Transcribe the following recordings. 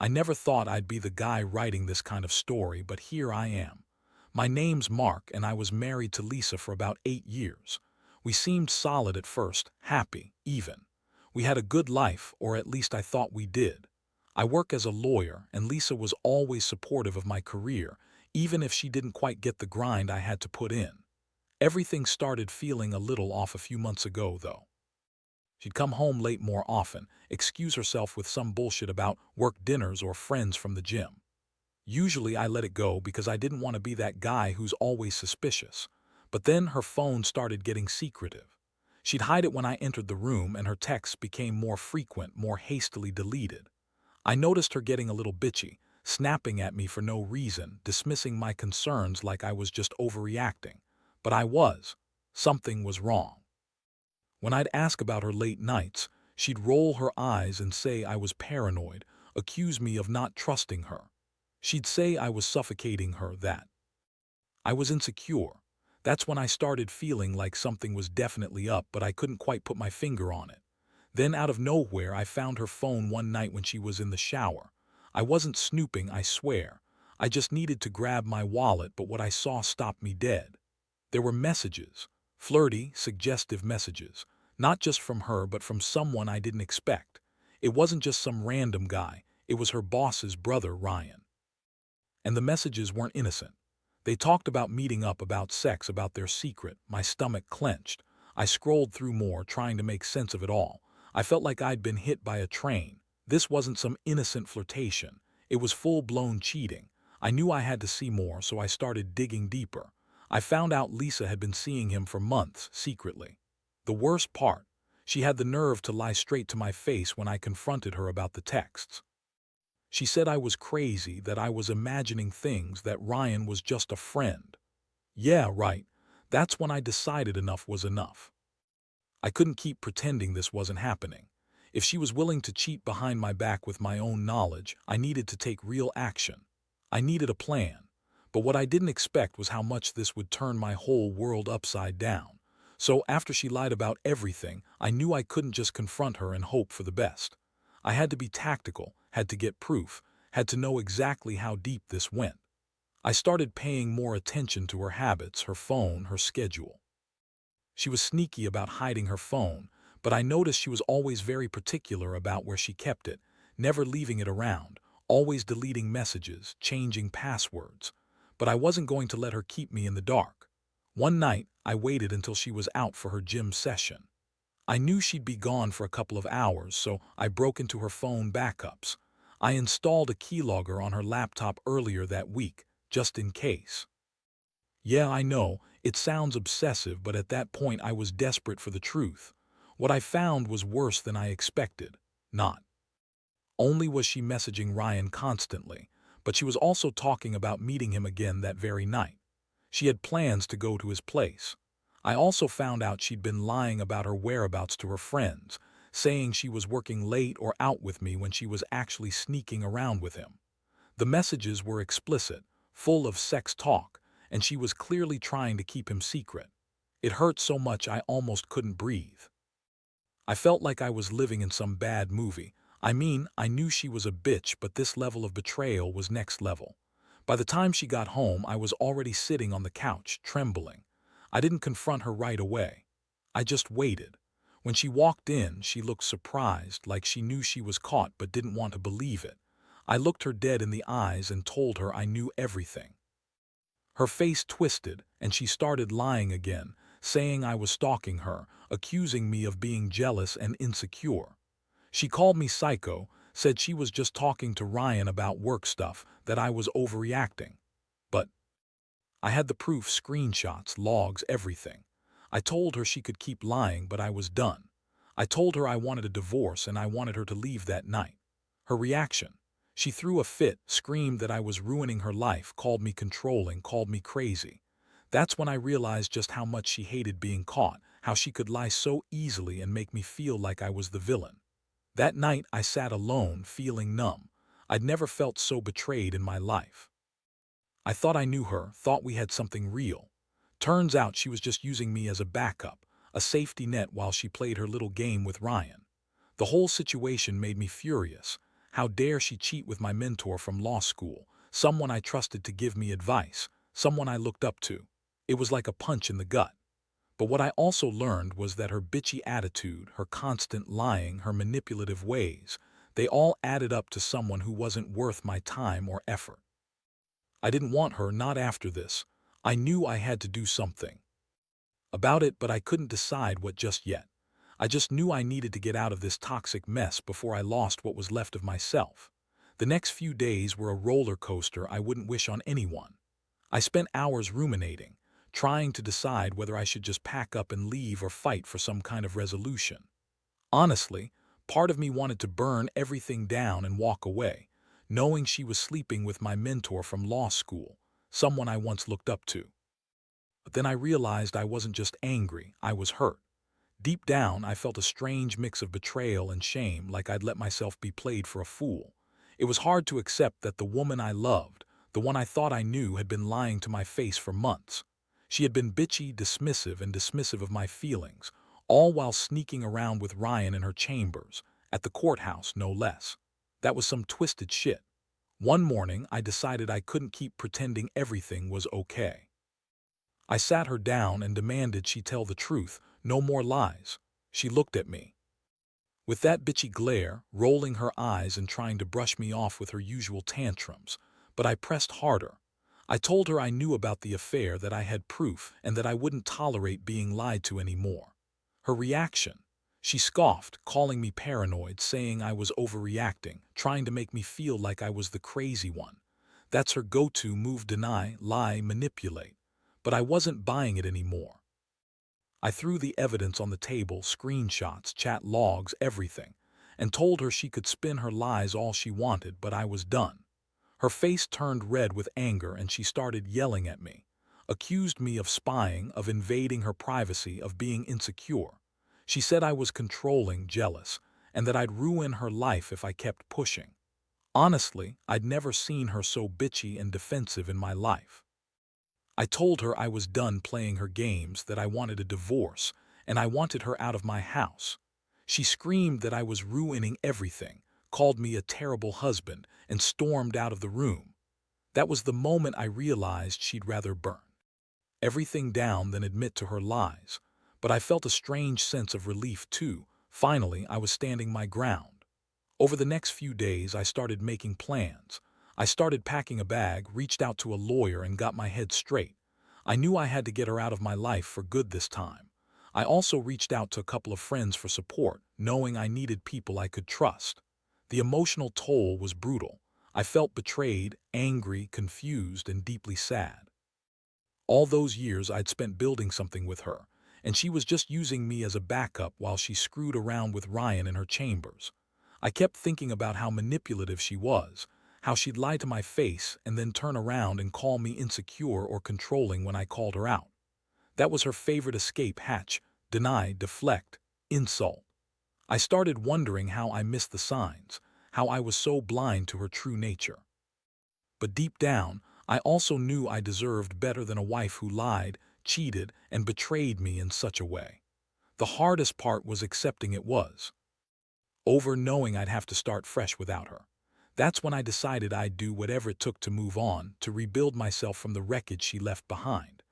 I never thought I'd be the guy writing this kind of story, but here I am. My name's Mark, and I was married to Lisa for about 8 years. We seemed solid at first, happy, even. We had a good life, or at least I thought we did. I work as a lawyer, and Lisa was always supportive of my career, even if she didn't quite get the grind I had to put in. Everything started feeling a little off a few months ago, though. She'd come home late more often, excuse herself with some bullshit about work dinners or friends from the gym. Usually I let it go because I didn't want to be that guy who's always suspicious. But then her phone started getting secretive. She'd hide it when I entered the room, and her texts became more frequent, more hastily deleted. I noticed her getting a little bitchy, snapping at me for no reason, dismissing my concerns like I was just overreacting. But I was. Something was wrong. When I'd ask about her late nights, she'd roll her eyes and say I was paranoid, accuse me of not trusting her. She'd say I was suffocating her, that I was insecure. That's when I started feeling like something was definitely up, but I couldn't quite put my finger on it. Then out of nowhere, I found her phone one night when she was in the shower. I wasn't snooping, I swear. I just needed to grab my wallet, but what I saw stopped me dead. There were messages, flirty, suggestive messages, not just from her but from someone I didn't expect. It wasn't just some random guy, it was her boss's brother, Ryan. And the messages weren't innocent. They talked about meeting up, about sex, about their secret. My stomach clenched. I scrolled through more, trying to make sense of it all. I felt like I'd been hit by a train. This wasn't some innocent flirtation. It was full-blown cheating. I knew I had to see more, so I started digging deeper. I found out Lisa had been seeing him for months, secretly. The worst part, she had the nerve to lie straight to my face when I confronted her about the texts. She said I was crazy, that I was imagining things, that Ryan was just a friend. Yeah, right. That's when I decided enough was enough. I couldn't keep pretending this wasn't happening. If she was willing to cheat behind my back with my own knowledge, I needed to take real action. I needed a plan. But what I didn't expect was how much this would turn my whole world upside down. So after she lied about everything, I knew I couldn't just confront her and hope for the best. I had to be tactical, had to get proof, had to know exactly how deep this went. I started paying more attention to her habits, her phone, her schedule. She was sneaky about hiding her phone, but I noticed she was always very particular about where she kept it, never leaving it around, always deleting messages, changing passwords. But I wasn't going to let her keep me in the dark. One night, I waited until she was out for her gym session. I knew she'd be gone for a couple of hours, so I broke into her phone backups. I installed a keylogger on her laptop earlier that week, just in case. Yeah, I know, it sounds obsessive, but at that point I was desperate for the truth. What I found was worse than I expected. Not only was she messaging Ryan constantly, but she was also talking about meeting him again that very night. She had plans to go to his place. I also found out she'd been lying about her whereabouts to her friends, saying she was working late or out with me when she was actually sneaking around with him. The messages were explicit, full of sex talk, and she was clearly trying to keep him secret. It hurt so much I almost couldn't breathe. I felt like I was living in some bad movie. I mean, I knew she was a bitch, but this level of betrayal was next level. By the time she got home, I was already sitting on the couch, trembling. I didn't confront her right away. I just waited. When she walked in, she looked surprised, like she knew she was caught but didn't want to believe it. I looked her dead in the eyes and told her I knew everything. Her face twisted, and she started lying again, saying I was stalking her, accusing me of being jealous and insecure. She called me psycho, said she was just talking to Ryan about work stuff, that I was overreacting. But I had the proof, screenshots, logs, everything. I told her she could keep lying, but I was done. I told her I wanted a divorce and I wanted her to leave that night. Her reaction: she threw a fit, screamed that I was ruining her life, called me controlling, called me crazy. That's when I realized just how much she hated being caught, how she could lie so easily and make me feel like I was the villain. That night I sat alone, feeling numb. I'd never felt so betrayed in my life. I thought I knew her, thought we had something real. Turns out she was just using me as a backup, a safety net while she played her little game with Ryan. The whole situation made me furious. How dare she cheat with my mentor from law school, someone I trusted to give me advice, someone I looked up to. It was like a punch in the gut. But what I also learned was that her bitchy attitude, her constant lying, her manipulative ways, they all added up to someone who wasn't worth my time or effort. I didn't want her, not after this. I knew I had to do something about it, but I couldn't decide what just yet. I just knew I needed to get out of this toxic mess before I lost what was left of myself. The next few days were a roller coaster I wouldn't wish on anyone. I spent hours ruminating, trying to decide whether I should just pack up and leave or fight for some kind of resolution. Honestly, part of me wanted to burn everything down and walk away, knowing she was sleeping with my mentor from law school, someone I once looked up to. But then I realized I wasn't just angry, I was hurt. Deep down, I felt a strange mix of betrayal and shame, like I'd let myself be played for a fool. It was hard to accept that the woman I loved, the one I thought I knew, had been lying to my face for months. She had been bitchy, dismissive of my feelings, all while sneaking around with Ryan in her chambers, at the courthouse no less. That was some twisted shit. One morning, I decided I couldn't keep pretending everything was okay. I sat her down and demanded she tell the truth, no more lies. She looked at me with that bitchy glare, rolling her eyes and trying to brush me off with her usual tantrums, but I pressed harder. I told her I knew about the affair, that I had proof, and that I wouldn't tolerate being lied to anymore. Her reaction? She scoffed, calling me paranoid, saying I was overreacting, trying to make me feel like I was the crazy one. That's her go-to move: deny, lie, manipulate. But I wasn't buying it anymore. I threw the evidence on the table, screenshots, chat logs, everything, and told her she could spin her lies all she wanted, but I was done. Her face turned red with anger and she started yelling at me, accused me of spying, of invading her privacy, of being insecure. She said I was controlling, jealous, and that I'd ruin her life if I kept pushing. Honestly, I'd never seen her so bitchy and defensive in my life. I told her I was done playing her games, that I wanted a divorce, and I wanted her out of my house. She screamed that I was ruining everything, called me a terrible husband, and stormed out of the room. That was the moment I realized she'd rather burn everything down than admit to her lies. But I felt a strange sense of relief too. Finally, I was standing my ground. Over the next few days, I started making plans. I started packing a bag, reached out to a lawyer, and got my head straight. I knew I had to get her out of my life for good this time. I also reached out to a couple of friends for support, knowing I needed people I could trust. The emotional toll was brutal. I felt betrayed, angry, confused, and deeply sad. All those years I'd spent building something with her, and she was just using me as a backup while she screwed around with Ryan in her chambers. I kept thinking about how manipulative she was, how she'd lie to my face and then turn around and call me insecure or controlling when I called her out. That was her favorite escape hatch: deny, deflect, insult. I started wondering how I missed the signs, how I was so blind to her true nature. But deep down, I also knew I deserved better than a wife who lied, cheated, and betrayed me in such a way. The hardest part was accepting it was over, knowing I'd have to start fresh without her. That's when I decided I'd do whatever it took to move on, to rebuild myself from the wreckage she left behind.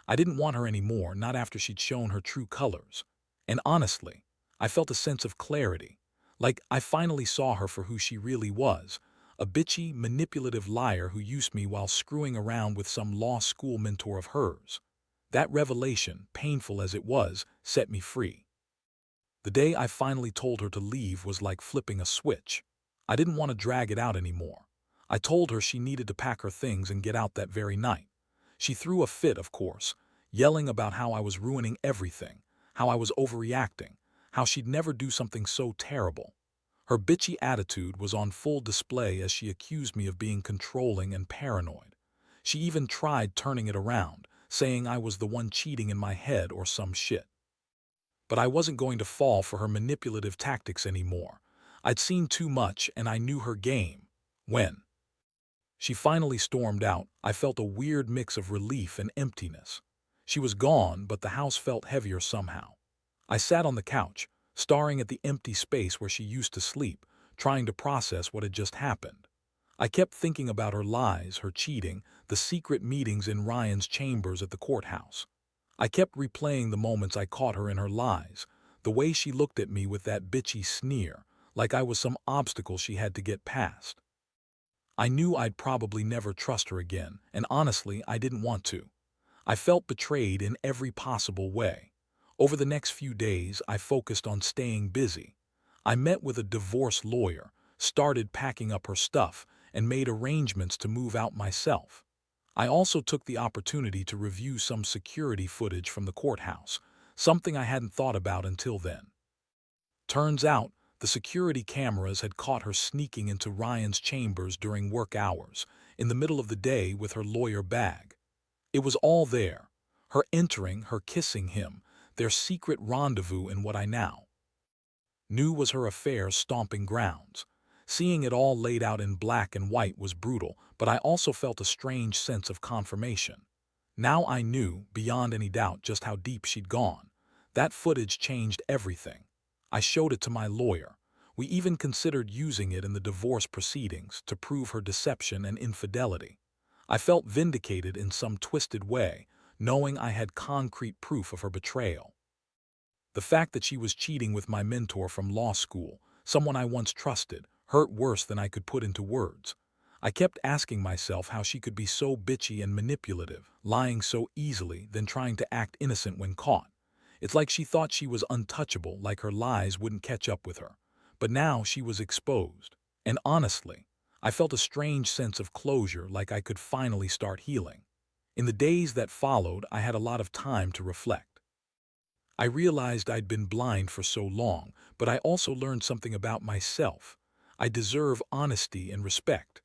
I didn't want her anymore, not after she'd shown her true colors. And honestly, I felt a sense of clarity, like I finally saw her for who she really was: a bitchy, manipulative liar who used me while screwing around with some law school mentor of hers. That revelation, painful as it was, set me free. The day I finally told her to leave was like flipping a switch. I didn't want to drag it out anymore. I told her she needed to pack her things and get out that very night. She threw a fit, of course, yelling about how I was ruining everything, how I was overreacting, how she'd never do something so terrible. Her bitchy attitude was on full display as she accused me of being controlling and paranoid. She even tried turning it around, saying I was the one cheating in my head or some shit. But I wasn't going to fall for her manipulative tactics anymore. I'd seen too much and I knew her game. When she finally stormed out, I felt a weird mix of relief and emptiness. She was gone, but the house felt heavier somehow. I sat on the couch, staring at the empty space where she used to sleep, trying to process what had just happened. I kept thinking about her lies, her cheating, the secret meetings in Ryan's chambers at the courthouse. I kept replaying the moments I caught her in her lies, the way she looked at me with that bitchy sneer, like I was some obstacle she had to get past. I knew I'd probably never trust her again, and honestly, I didn't want to. I felt betrayed in every possible way. Over the next few days, I focused on staying busy. I met with a divorce lawyer, started packing up her stuff, and made arrangements to move out myself. I also took the opportunity to review some security footage from the courthouse, something I hadn't thought about until then. Turns out, the security cameras had caught her sneaking into Ryan's chambers during work hours, in the middle of the day with her lawyer bag. It was all there. Her entering, her kissing him, their secret rendezvous in what I now knew was her affair's stomping grounds. Seeing it all laid out in black and white was brutal, but I also felt a strange sense of confirmation. Now I knew, beyond any doubt, just how deep she'd gone. That footage changed everything. I showed it to my lawyer. We even considered using it in the divorce proceedings to prove her deception and infidelity. I felt vindicated in some twisted way, knowing I had concrete proof of her betrayal. The fact that she was cheating with my mentor from law school, someone I once trusted, hurt worse than I could put into words. I kept asking myself how she could be so bitchy and manipulative, lying so easily, then trying to act innocent when caught. It's like she thought she was untouchable, like her lies wouldn't catch up with her. But now she was exposed. And honestly, I felt a strange sense of closure, like I could finally start healing. In the days that followed, I had a lot of time to reflect. I realized I'd been blind for so long, but I also learned something about myself. I deserve honesty and respect.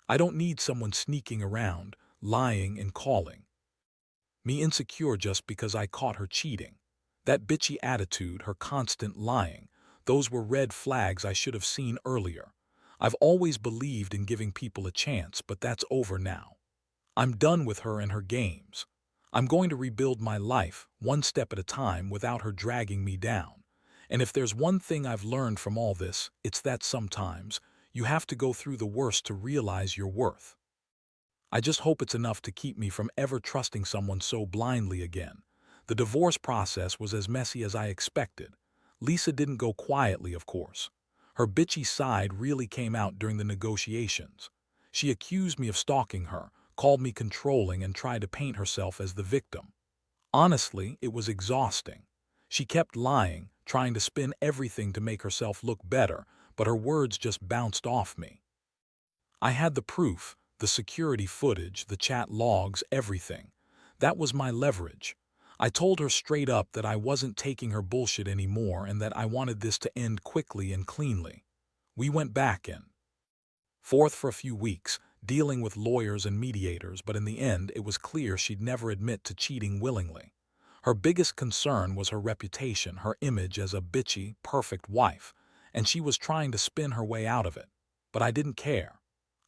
I don't need someone sneaking around, lying and calling me insecure just because I caught her cheating. That bitchy attitude, her constant lying, those were red flags I should have seen earlier. I've always believed in giving people a chance, but that's over now. I'm done with her and her games. I'm going to rebuild my life, one step at a time, without her dragging me down. And if there's one thing I've learned from all this, it's that sometimes you have to go through the worst to realize your worth. I just hope it's enough to keep me from ever trusting someone so blindly again. The divorce process was as messy as I expected. Lisa didn't go quietly, of course. Her bitchy side really came out during the negotiations. She accused me of stalking her, called me controlling, and tried to paint herself as the victim. Honestly, it was exhausting. She kept lying, trying to spin everything to make herself look better, but her words just bounced off me. I had the proof, the security footage, the chat logs, everything. That was my leverage. I told her straight up that I wasn't taking her bullshit anymore and that I wanted this to end quickly and cleanly. We went back and forth for a few weeks, dealing with lawyers and mediators, but in the end it was clear she'd never admit to cheating willingly. Her biggest concern was her reputation, her image as a bitchy, perfect wife, and she was trying to spin her way out of it. But I didn't care.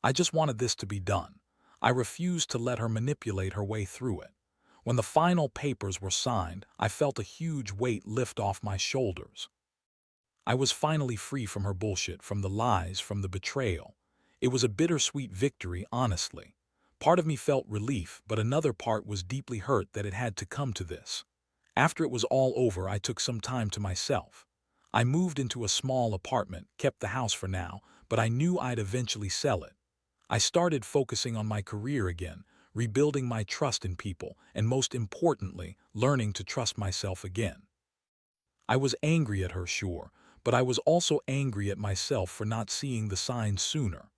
I just wanted this to be done. I refused to let her manipulate her way through it. When the final papers were signed, I felt a huge weight lift off my shoulders. I was finally free from her bullshit, from the lies, from the betrayal. It was a bittersweet victory, honestly. Part of me felt relief, but another part was deeply hurt that it had to come to this. After it was all over, I took some time to myself. I moved into a small apartment, kept the house for now, but I knew I'd eventually sell it. I started focusing on my career again, rebuilding my trust in people, and most importantly, learning to trust myself again. I was angry at her, sure, but I was also angry at myself for not seeing the signs sooner.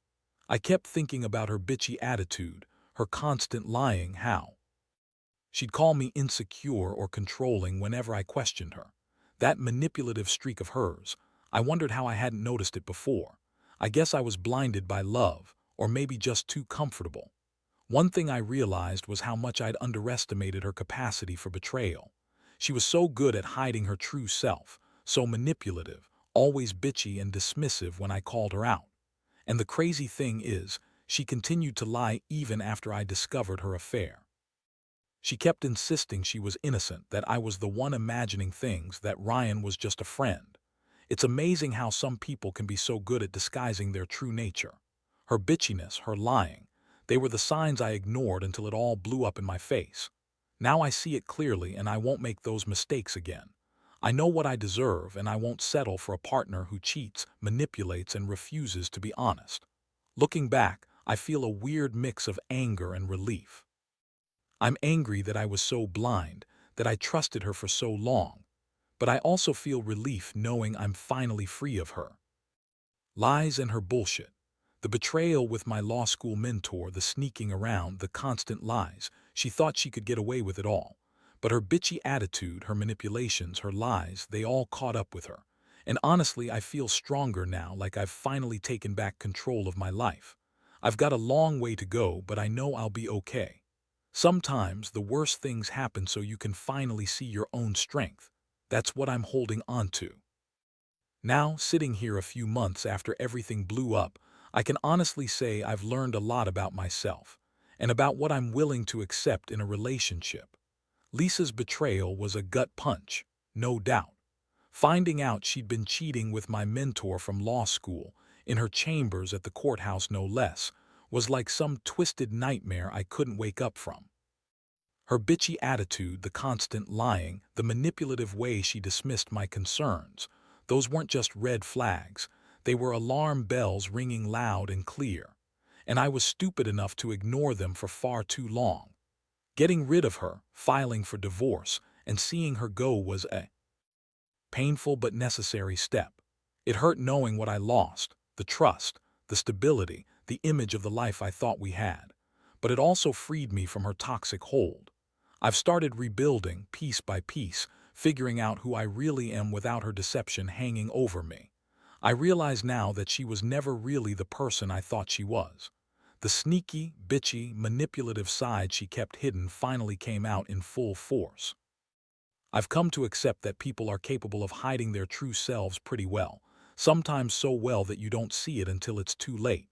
I kept thinking about her bitchy attitude, her constant lying, how she'd call me insecure or controlling whenever I questioned her. That manipulative streak of hers, I wondered how I hadn't noticed it before. I guess I was blinded by love, or maybe just too comfortable. One thing I realized was how much I'd underestimated her capacity for betrayal. She was so good at hiding her true self, so manipulative, always bitchy and dismissive when I called her out. And the crazy thing is, she continued to lie even after I discovered her affair. She kept insisting she was innocent, that I was the one imagining things, that Ryan was just a friend. It's amazing how some people can be so good at disguising their true nature. Her bitchiness, her lying, they were the signs I ignored until it all blew up in my face. Now I see it clearly and I won't make those mistakes again. I know what I deserve and I won't settle for a partner who cheats, manipulates, and refuses to be honest. Looking back, I feel a weird mix of anger and relief. I'm angry that I was so blind, that I trusted her for so long, but I also feel relief knowing I'm finally free of her. Lies and her bullshit. The betrayal with my law school mentor, the sneaking around, the constant lies. She thought she could get away with it all. But her bitchy attitude, her manipulations, her lies, they all caught up with her. And honestly, I feel stronger now, like I've finally taken back control of my life. I've got a long way to go, but I know I'll be okay. Sometimes the worst things happen so you can finally see your own strength. That's what I'm holding on to. Now, sitting here a few months after everything blew up, I can honestly say I've learned a lot about myself and about what I'm willing to accept in a relationship. Lisa's betrayal was a gut punch, no doubt. Finding out she'd been cheating with my mentor from law school, in her chambers at the courthouse no less, was like some twisted nightmare I couldn't wake up from. Her bitchy attitude, the constant lying, the manipulative way she dismissed my concerns, those weren't just red flags, they were alarm bells ringing loud and clear. And I was stupid enough to ignore them for far too long. Getting rid of her, filing for divorce, and seeing her go was a painful but necessary step. It hurt knowing what I lost, the trust, the stability, the image of the life I thought we had. But it also freed me from her toxic hold. I've started rebuilding, piece by piece, figuring out who I really am without her deception hanging over me. I realize now that she was never really the person I thought she was. The sneaky, bitchy, manipulative side she kept hidden finally came out in full force. I've come to accept that people are capable of hiding their true selves pretty well, sometimes so well that you don't see it until it's too late.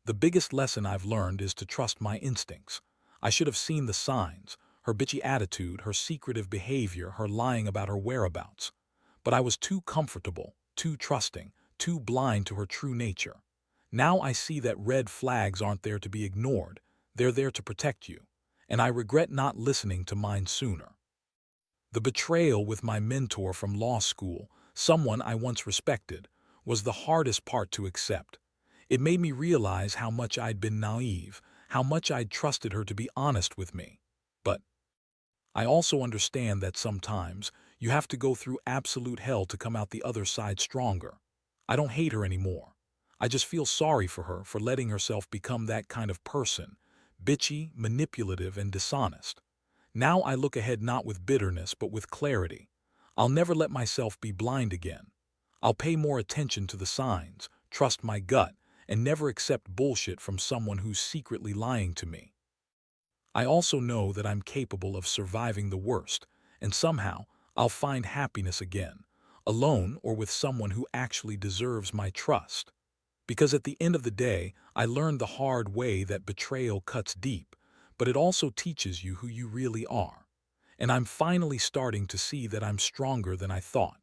The biggest lesson I've learned is to trust my instincts. I should have seen the signs, her bitchy attitude, her secretive behavior, her lying about her whereabouts. But I was too comfortable, too trusting, too blind to her true nature. Now I see that red flags aren't there to be ignored, they're there to protect you. And I regret not listening to mine sooner. The betrayal with my mentor from law school, someone I once respected, was the hardest part to accept. It made me realize how much I'd been naive, how much I'd trusted her to be honest with me. But I also understand that sometimes you have to go through absolute hell to come out the other side stronger. I don't hate her anymore. I just feel sorry for her for letting herself become that kind of person, bitchy, manipulative, and dishonest. Now I look ahead not with bitterness but with clarity. I'll never let myself be blind again. I'll pay more attention to the signs, trust my gut, and never accept bullshit from someone who's secretly lying to me. I also know that I'm capable of surviving the worst, and somehow I'll find happiness again, alone or with someone who actually deserves my trust. Because at the end of the day, I learned the hard way that betrayal cuts deep, but it also teaches you who you really are. And I'm finally starting to see that I'm stronger than I thought.